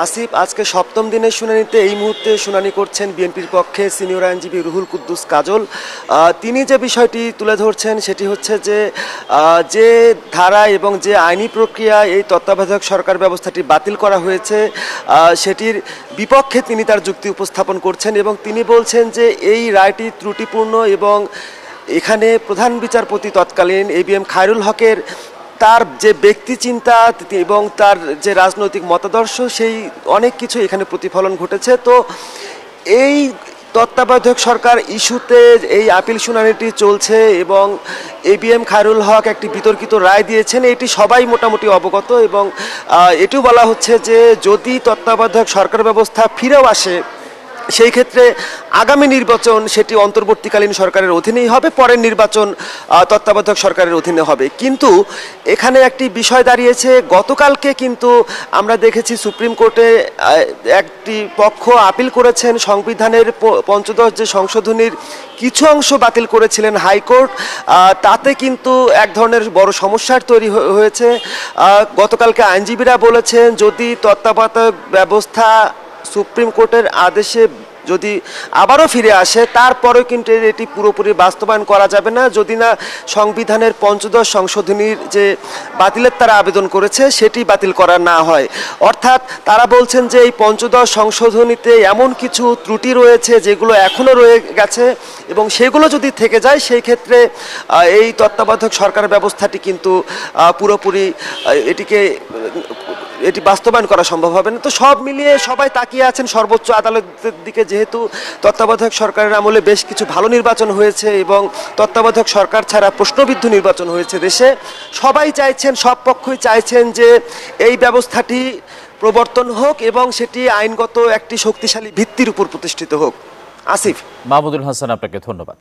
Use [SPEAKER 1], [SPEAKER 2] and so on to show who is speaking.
[SPEAKER 1] আসিফ, আজকে সপ্তম দিনের শুনানিতে এই মুহূর্তে শুনানি করছেন বিএনপির পক্ষে সিনিয়র আইনজীবী রুহুল কুদ্দুস কাজল। তিনি যে বিষয়টি তুলে ধরছেন সেটি হচ্ছে যে যে ধারা এবং যে আইনি প্রক্রিয়া এই তত্ত্বাবধায়ক সরকার ব্যবস্থাটি বাতিল করা হয়েছে সেটির বিপক্ষে তিনি তার যুক্তি উপস্থাপন করছেন এবং তিনি বলছেন যে এই রায়টি ত্রুটিপূর্ণ এবং এখানে প্রধান বিচারপতি তৎকালীন এবিএম খায়রুল হকের তার যে ব্যক্তি চিন্তা এবং তার যে রাজনৈতিক মতাদর্শ সেই অনেক কিছু এখানে প্রতিফলন ঘটেছে। তো এই তত্ত্বাবধায়ক সরকার ইস্যুতে এই আপিল শুনানিটি চলছে এবং এবিএম খায়রুল হক একটি বিতর্কিত রায় দিয়েছেন, এটি সবাই মোটামুটি অবগত এবং এটিও বলা হচ্ছে যে যদি তত্ত্বাবধায়ক সরকার ব্যবস্থা ফিরেও আসে সেই ক্ষেত্রে আগামী নির্বাচন সেটি অন্তর্বর্তীকালীন সরকারের অধীনেই হবে, পরের নির্বাচন তত্ত্বাবধায়ক সরকারের অধীনে হবে। কিন্তু এখানে একটি বিষয় দাঁড়িয়েছে, গতকালকে কিন্তু আমরা দেখেছি সুপ্রিম কোর্টে একটি পক্ষ আপিল করেছেন সংবিধানের পঞ্চদশ যে সংশোধনীর কিছু অংশ বাতিল করেছিলেন হাইকোর্ট, তাতে কিন্তু এক ধরনের বড় সমস্যার তৈরি হয়েছে। গতকালকে আইনজীবীরা বলেছেন যদি তত্ত্বাবধায়ক ব্যবস্থা সুপ্রিম কোর্টের আদেশে যদি আবারও ফিরে আসে তারপরেও কিন্তু এটি পুরোপুরি বাস্তবায়ন করা যাবে না যদি না সংবিধানের পঞ্চদশ সংশোধনীর যে বাতিলের তারা আবেদন করেছে সেটি বাতিল করা না হয়। অর্থাৎ তারা বলছেন যে এই পঞ্চদশ সংশোধনীতে এমন কিছু ত্রুটি রয়েছে যেগুলো এখনও রয়ে গেছে এবং সেগুলো যদি থেকে যায় সেই ক্ষেত্রে এই তত্ত্বাবধায়ক সরকার ব্যবস্থাটি কিন্তু পুরোপুরি এটি বাস্তবায়ন করা সম্ভব হবে না। তো সব মিলিয়ে সবাই তাকিয়ে আছেন সর্বোচ্চ আদালতের দিকে, যেহেতু তত্ত্বাবধায়ক সরকারের আমলে বেশ কিছু ভালো নির্বাচন হয়েছে এবং তত্ত্বাবধায়ক সরকার ছাড়া প্রশ্নবিদ্ধ নির্বাচন হয়েছে দেশে। সবাই চাইছেন, সব পক্ষই চাইছেন যে এই ব্যবস্থাটি প্রবর্তন হোক এবং সেটি আইনগত একটি শক্তিশালী ভিত্তির উপর প্রতিষ্ঠিত হোক। আসিফ।
[SPEAKER 2] মাহমুদুল হাসান, আপনাকে ধন্যবাদ।